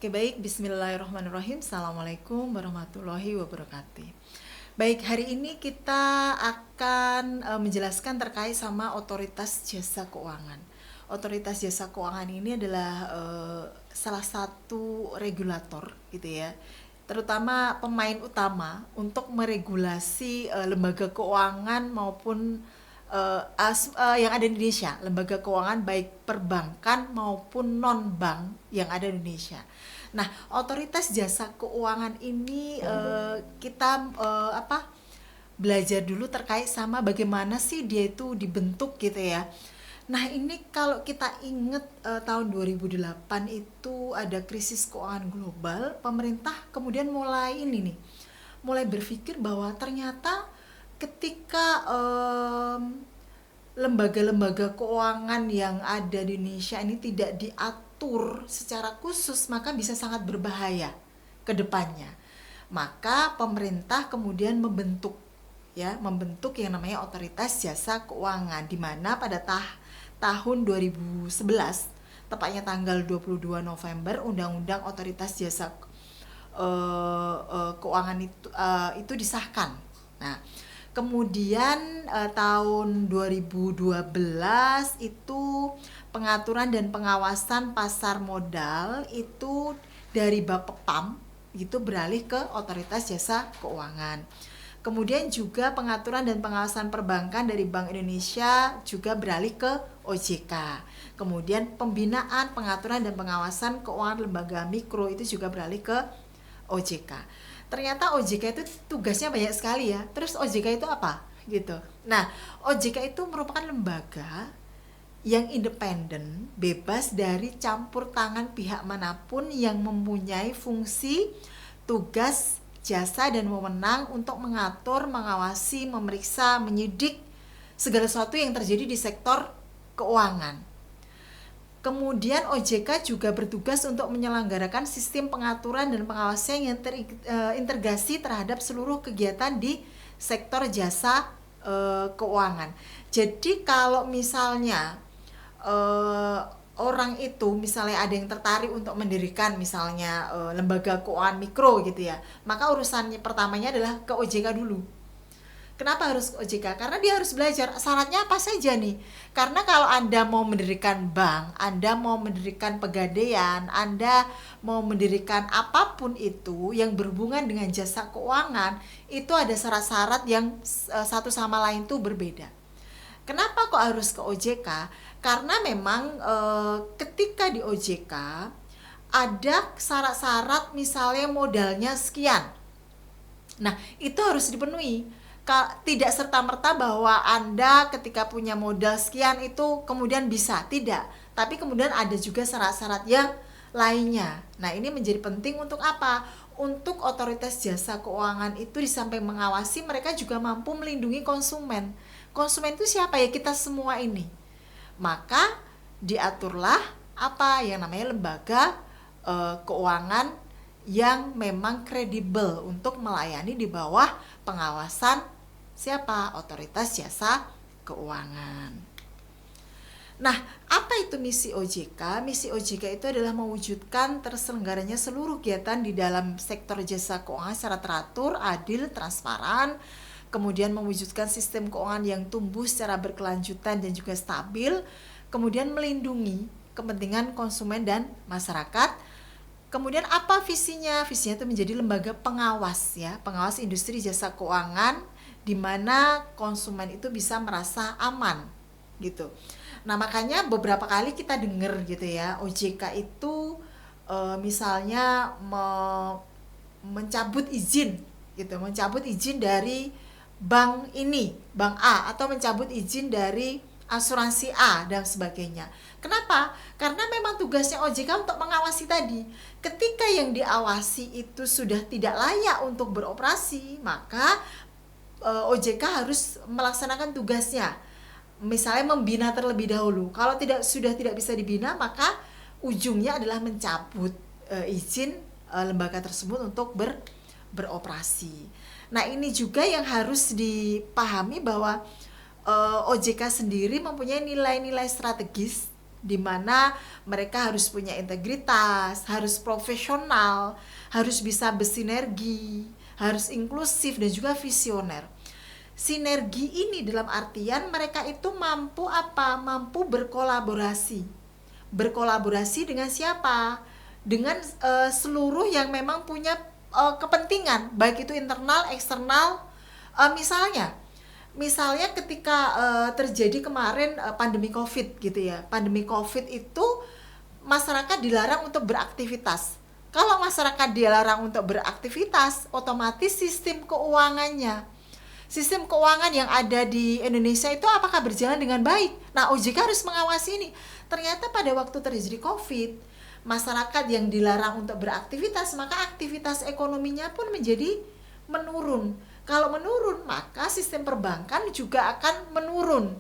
Oke, baik, bismillahirrahmanirrahim. Assalamualaikum warahmatullahi wabarakatuh. Baik, hari ini kita akan menjelaskan terkait sama otoritas jasa keuangan. Otoritas jasa keuangan ini adalah salah satu regulator gitu ya, terutama pemain utama untuk meregulasi lembaga keuangan maupun yang ada di Indonesia, lembaga keuangan baik perbankan maupun non bank yang ada di Indonesia. Nah, otoritas jasa keuangan ini kita belajar dulu terkait sama bagaimana sih dia itu dibentuk gitu ya. Nah, ini kalau kita ingat tahun 2008 itu ada krisis keuangan global, pemerintah kemudian mulai berpikir bahwa ternyata ketika lembaga-lembaga keuangan yang ada di Indonesia ini tidak diatur secara khusus, maka bisa sangat berbahaya ke depannya. Maka pemerintah kemudian membentuk yang namanya Otoritas Jasa Keuangan, di mana pada tahun 2011, tepatnya tanggal 22 November, Undang-Undang Otoritas Jasa Keuangan itu disahkan. Nah, kemudian tahun 2012 itu pengaturan dan pengawasan pasar modal itu dari Bapepam itu beralih ke Otoritas Jasa Keuangan. Kemudian juga pengaturan dan pengawasan perbankan dari Bank Indonesia juga beralih ke OJK. Kemudian pembinaan, pengaturan dan pengawasan keuangan lembaga mikro itu juga beralih ke OJK. Ternyata OJK itu tugasnya banyak sekali ya. Terus OJK itu apa? Gitu. Nah, OJK itu merupakan lembaga yang independen, bebas dari campur tangan pihak manapun yang mempunyai fungsi, tugas, jasa dan wewenang untuk mengatur, mengawasi, memeriksa, menyidik segala sesuatu yang terjadi di sektor keuangan. Kemudian OJK juga bertugas untuk menyelenggarakan sistem pengaturan dan pengawasan yang terintegrasi terhadap seluruh kegiatan di sektor jasa keuangan. Jadi kalau misalnya orang itu misalnya ada yang tertarik untuk mendirikan misalnya lembaga keuangan mikro gitu ya, maka urusannya pertamanya adalah ke OJK dulu. Kenapa harus ke OJK? Karena dia harus belajar syaratnya apa saja nih. Karena kalau Anda mau mendirikan bank, Anda mau mendirikan pegadaian, Anda mau mendirikan apapun itu yang berhubungan dengan jasa keuangan, itu ada syarat-syarat yang satu sama lain tuh berbeda. Kenapa kok harus ke OJK? Karena memang ketika di OJK ada syarat-syarat misalnya modalnya sekian. Nah, itu harus dipenuhi. Tidak serta-merta bahwa Anda ketika punya modal sekian itu kemudian bisa, tidak. Tapi kemudian ada juga syarat-syarat yang lainnya. Nah, ini menjadi penting untuk apa? Untuk otoritas jasa keuangan itu di samping mengawasi, mereka juga mampu melindungi konsumen. Konsumen itu siapa ya? Kita semua ini. Maka diaturlah apa yang namanya lembaga keuangan yang memang kredibel untuk melayani di bawah pengawasan siapa? Otoritas Jasa Keuangan. Nah, apa itu misi OJK? Misi OJK itu adalah mewujudkan terselenggaranya seluruh kegiatan di dalam sektor jasa keuangan secara teratur, adil, transparan, kemudian mewujudkan sistem keuangan yang tumbuh secara berkelanjutan dan juga stabil, kemudian melindungi kepentingan konsumen dan masyarakat. Kemudian apa visinya? Visinya itu menjadi lembaga pengawas ya, pengawas industri jasa keuangan, di mana konsumen itu bisa merasa aman gitu. Nah, makanya beberapa kali kita dengar gitu ya, OJK itu misalnya mencabut izin gitu, mencabut izin dari bank ini, bank A, atau mencabut izin dari asuransi A dan sebagainya. Kenapa? Karena memang tugasnya OJK untuk mengawasi tadi. Ketika yang diawasi itu sudah tidak layak untuk beroperasi, maka OJK harus melaksanakan tugasnya. Misalnya membina terlebih dahulu. Kalau sudah tidak bisa dibina, maka ujungnya adalah mencabut izin lembaga tersebut untuk beroperasi. Nah, ini juga yang harus dipahami bahwa OJK sendiri mempunyai nilai-nilai strategis di mana mereka harus punya integritas, harus profesional, harus bisa bersinergi, harus inklusif dan juga visioner. Sinergi ini dalam artian mereka itu mampu apa? Mampu berkolaborasi. Berkolaborasi dengan siapa? Dengan seluruh yang memang punya kepentingan, baik itu internal, eksternal. Misalnya ketika terjadi kemarin pandemi Covid gitu ya. Pandemi Covid itu masyarakat dilarang untuk beraktivitas. Kalau masyarakat dilarang untuk beraktivitas, otomatis sistem keuangan yang ada di Indonesia itu apakah berjalan dengan baik? Nah, OJK harus mengawasi ini. Ternyata pada waktu terjadi COVID, masyarakat yang dilarang untuk beraktivitas, maka aktivitas ekonominya pun menjadi menurun. Kalau menurun, maka sistem perbankan juga akan menurun.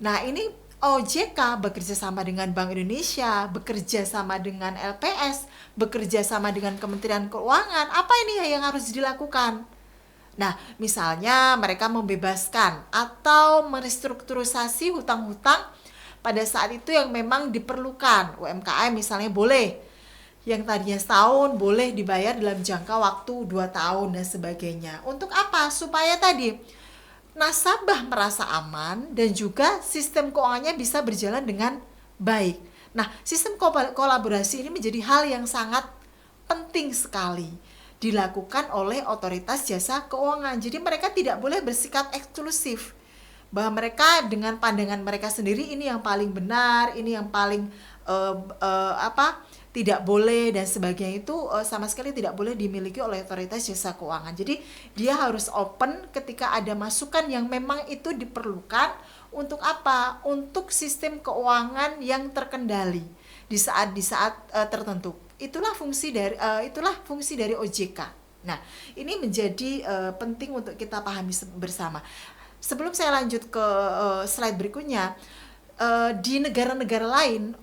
Nah, ini OJK bekerja sama dengan Bank Indonesia, bekerja sama dengan LPS, bekerja sama dengan Kementerian Keuangan. Apa ini yang harus dilakukan? Nah, misalnya mereka membebaskan atau merestrukturisasi hutang-hutang pada saat itu yang memang diperlukan. UMKM misalnya boleh, yang tadinya setahun boleh dibayar dalam jangka waktu 2 tahun dan sebagainya. Untuk apa? Supaya tadi nasabah merasa aman dan juga sistem keuangannya bisa berjalan dengan baik. Nah, sistem kolaborasi ini menjadi hal yang sangat penting sekali dilakukan oleh otoritas jasa keuangan. Jadi mereka tidak boleh bersikap eksklusif, bahwa mereka dengan pandangan mereka sendiri ini yang paling benar, ini yang paling tidak boleh dan sebagainya. Itu sama sekali tidak boleh dimiliki oleh otoritas jasa keuangan. Jadi dia harus open ketika ada masukan yang memang itu diperlukan. Untuk apa? Untuk sistem keuangan yang terkendali di saat tertentu. Itulah fungsi dari OJK. Nah, ini menjadi penting untuk kita pahami bersama. Sebelum saya lanjut ke slide berikutnya, di negara-negara lain,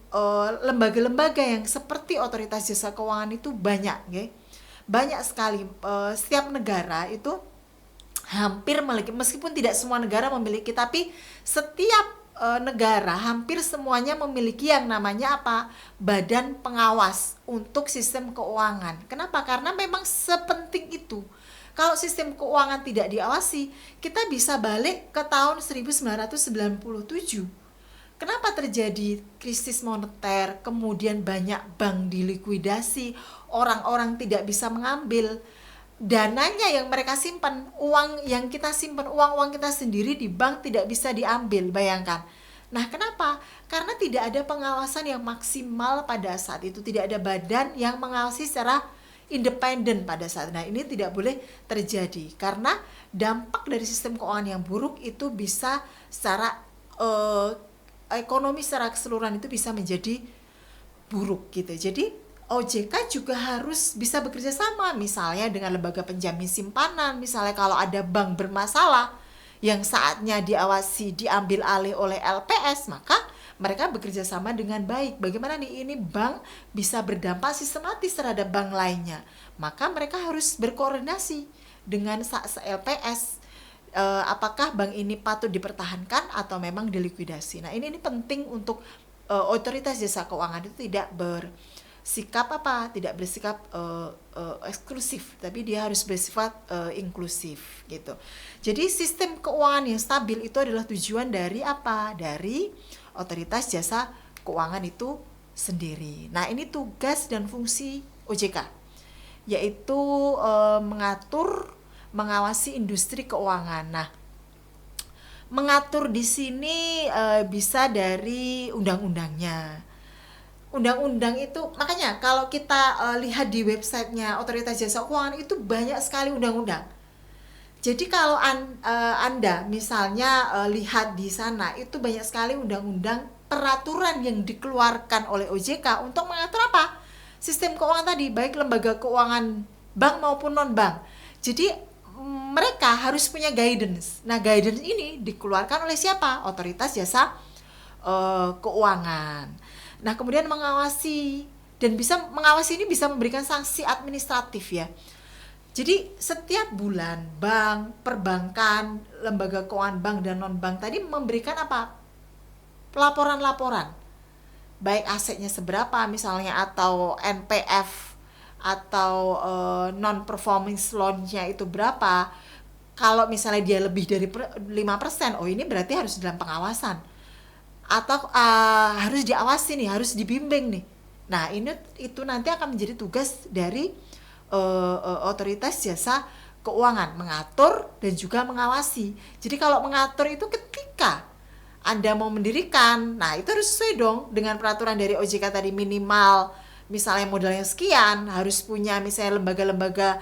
lembaga-lembaga yang seperti otoritas jasa keuangan itu banyak, okay? Banyak sekali. Setiap negara itu hampir memiliki, meskipun tidak semua negara memiliki, tapi setiap negara hampir semuanya memiliki yang namanya apa? Badan pengawas untuk sistem keuangan. Kenapa? Karena memang sepenting itu. Kalau sistem keuangan tidak diawasi, kita bisa balik ke tahun 1997. Kenapa terjadi krisis moneter, kemudian banyak bank dilikuidasi, orang-orang tidak bisa mengambil dananya yang mereka simpan, uang yang kita simpan, uang kita sendiri di bank tidak bisa diambil, bayangkan. Nah, kenapa? Karena tidak ada pengawasan yang maksimal pada saat itu, tidak ada badan yang mengawasi secara independen pada saat. Nah, ini tidak boleh terjadi karena dampak dari sistem keuangan yang buruk itu bisa secara ekonomi secara keseluruhan itu bisa menjadi buruk gitu. Jadi OJK juga harus bisa bekerja sama misalnya dengan lembaga penjamin simpanan. Misalnya kalau ada bank bermasalah yang saatnya diawasi diambil alih oleh LPS, maka mereka bekerja sama dengan baik. Bagaimana nih ini bank bisa berdampak sistematis terhadap bank lainnya, maka mereka harus berkoordinasi dengan LPS. Apakah bank ini patut dipertahankan atau memang dilikuidasi. Nah, ini penting untuk otoritas jasa keuangan itu tidak bersikap eksklusif, tapi dia harus bersifat inklusif gitu. Jadi sistem keuangan yang stabil itu adalah tujuan dari apa? Dari otoritas jasa keuangan itu sendiri. Nah, ini tugas dan fungsi OJK, yaitu mengawasi industri keuangan. Nah, mengatur di sini bisa dari undang-undangnya. Undang-undang itu, makanya kalau kita lihat di websitenya Otoritas Jasa Keuangan itu banyak sekali undang-undang. Jadi kalau Anda misalnya lihat di sana itu banyak sekali undang-undang, peraturan yang dikeluarkan oleh OJK untuk mengatur apa? Sistem keuangan tadi, baik lembaga keuangan bank maupun non-bank. Jadi mereka harus punya guidance. Nah, guidance ini dikeluarkan oleh siapa? Otoritas Jasa Keuangan. Nah, kemudian mengawasi ini bisa memberikan sanksi administratif ya. Jadi setiap bulan bank, perbankan, lembaga keuangan bank dan non-bank tadi memberikan apa? Laporan-laporan. baik asetnya seberapa misalnya, atau NPF atau non performing loan-nya itu berapa. Kalau misalnya dia lebih dari 5%, oh ini berarti harus dalam pengawasan, atau harus diawasi nih, harus dibimbing nih. Nah, itu nanti akan menjadi tugas dari otoritas jasa keuangan, mengatur dan juga mengawasi. Jadi kalau mengatur itu ketika Anda mau mendirikan, nah itu harus sesuai dong dengan peraturan dari OJK tadi, minimal misalnya modalnya sekian, harus punya misalnya lembaga-lembaga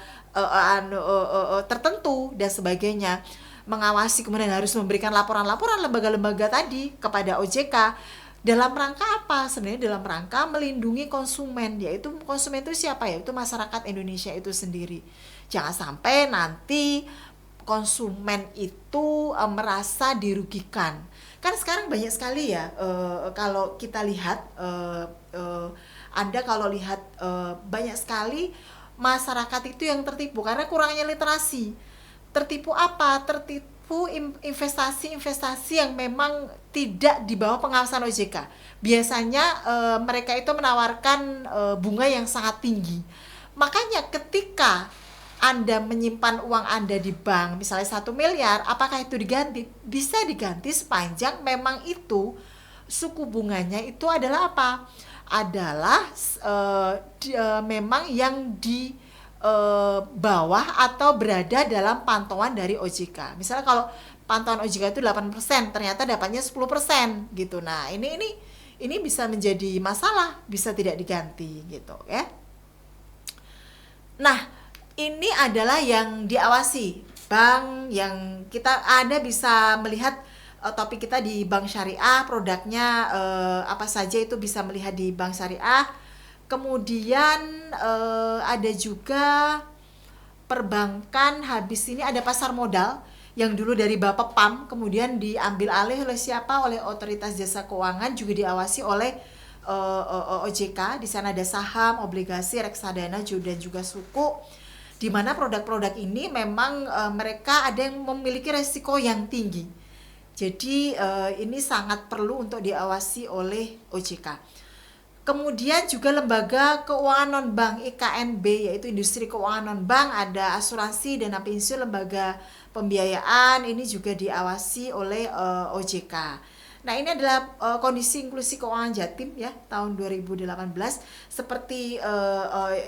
tertentu dan sebagainya. Mengawasi, kemudian harus memberikan laporan-laporan lembaga-lembaga tadi kepada OJK. Dalam rangka apa? Sebenarnya dalam rangka melindungi konsumen, yaitu konsumen itu siapa ya? Itu masyarakat Indonesia itu sendiri. Jangan sampai nanti konsumen itu merasa dirugikan. Kan sekarang banyak sekali ya, kalau kita lihat, Anda kalau lihat banyak sekali masyarakat itu yang tertipu karena kurangnya literasi. Tertipu apa? Tertipu investasi-investasi yang memang tidak di bawah pengawasan OJK. Biasanya mereka itu menawarkan bunga yang sangat tinggi. Makanya ketika Anda menyimpan uang Anda di bank, misalnya 1 miliar, apakah itu diganti? Bisa diganti sepanjang memang itu suku bunganya itu adalah apa? Adalah memang yang di bawah atau berada dalam pantauan dari OJK. Misalnya kalau pantauan OJK itu 8%, ternyata dapatnya 10% gitu. Nah, ini bisa menjadi masalah, bisa tidak diganti gitu ya. Nah, ini adalah yang diawasi bank, yang kita ada bisa melihat topik kita di bank syariah, produknya apa saja itu bisa melihat di bank syariah. Kemudian ada juga perbankan, habis ini ada pasar modal yang dulu dari Bapepam kemudian diambil alih oleh siapa? Oleh Otoritas Jasa Keuangan, juga diawasi oleh OJK. Di sana ada saham, obligasi, reksadana, dan juga suku, di mana produk-produk ini memang mereka ada yang memiliki resiko yang tinggi. Jadi ini sangat perlu untuk diawasi oleh OJK. Kemudian juga lembaga keuangan non-bank IKNB, yaitu industri keuangan non-bank, ada asuransi, dana pensiun, lembaga pembiayaan, ini juga diawasi oleh OJK. Nah, ini adalah kondisi inklusi keuangan Jatim ya tahun 2018, seperti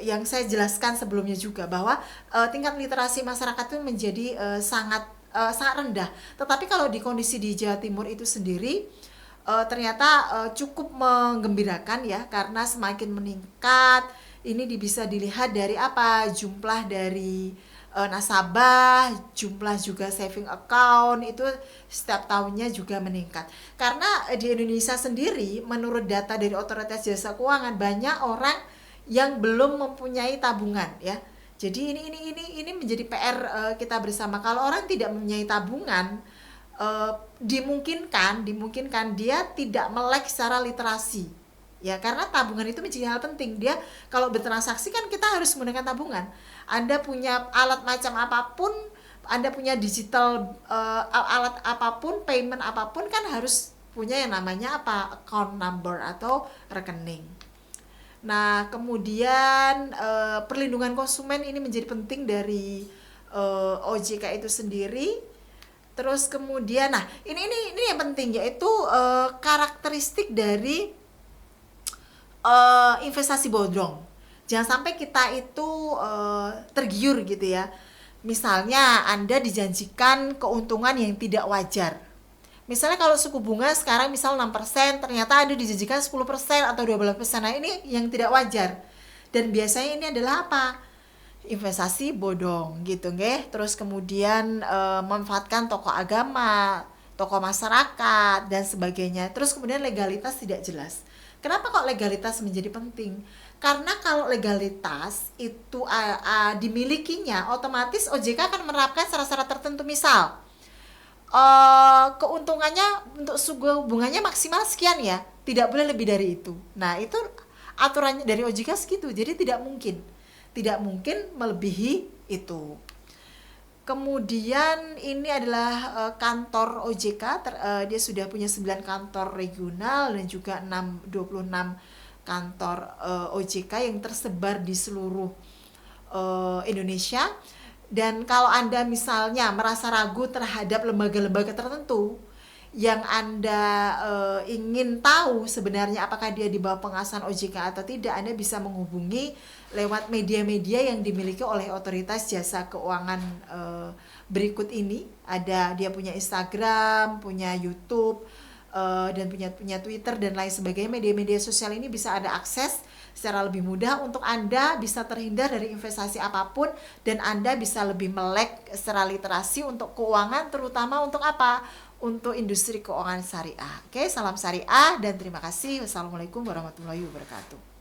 yang saya jelaskan sebelumnya juga, bahwa tingkat literasi masyarakat itu menjadi sangat rendah. Tetapi kalau di kondisi di Jawa Timur itu sendiri ternyata cukup menggembirakan ya, karena semakin meningkat. Ini bisa dilihat dari apa? Jumlah dari nasabah, jumlah juga saving account itu setiap tahunnya juga meningkat. Karena di Indonesia sendiri, menurut data dari Otoritas Jasa Keuangan, banyak orang yang belum mempunyai tabungan ya. Jadi ini menjadi PR kita bersama. Kalau orang tidak mempunyai tabungan, dimungkinkan dia tidak melek secara literasi ya, karena tabungan itu menjadi hal penting. Dia kalau bertransaksi kan kita harus menggunakan tabungan. Anda punya alat macam apapun, Anda punya digital alat apapun, payment apapun, kan harus punya yang namanya apa? Account number atau rekening. Nah, kemudian perlindungan konsumen ini menjadi penting dari OJK itu sendiri. Terus kemudian, nah ini yang penting, yaitu karakteristik dari investasi bodong. Jangan sampai kita itu tergiur gitu ya. Misalnya Anda dijanjikan keuntungan yang tidak wajar. Misalnya kalau suku bunga sekarang misal 6%, ternyata Anda dijanjikan 10% atau 12%. Nah, ini yang tidak wajar. Dan biasanya ini adalah apa? Investasi bodong gitu nggih. Terus kemudian memanfaatkan tokoh agama, tokoh masyarakat dan sebagainya. Terus kemudian legalitas tidak jelas. Kenapa kok legalitas menjadi penting? Karena kalau legalitas itu dimilikinya, otomatis OJK akan menerapkan syarat-syarat tertentu. Misal keuntungannya untuk suku bunganya maksimal sekian ya, tidak boleh lebih dari itu. Nah, itu aturannya dari OJK segitu. Jadi tidak mungkin melebihi itu. Kemudian ini adalah kantor OJK, dia sudah punya 9 kantor regional dan juga 26 kantor OJK yang tersebar di seluruh Indonesia. Dan kalau Anda misalnya merasa ragu terhadap lembaga-lembaga tertentu yang Anda ingin tahu sebenarnya apakah dia di bawah pengawasan OJK atau tidak, Anda bisa menghubungi lewat media-media yang dimiliki oleh otoritas jasa keuangan berikut ini. Ada, dia punya Instagram, punya YouTube, dan punya Twitter dan lain sebagainya. Media-media sosial ini bisa Anda akses secara lebih mudah untuk Anda bisa terhindar dari investasi apapun, dan Anda bisa lebih melek secara literasi untuk keuangan, terutama untuk apa? Untuk industri keuangan syariah. Oke, salam syariah dan terima kasih. Wassalamualaikum warahmatullahi wabarakatuh.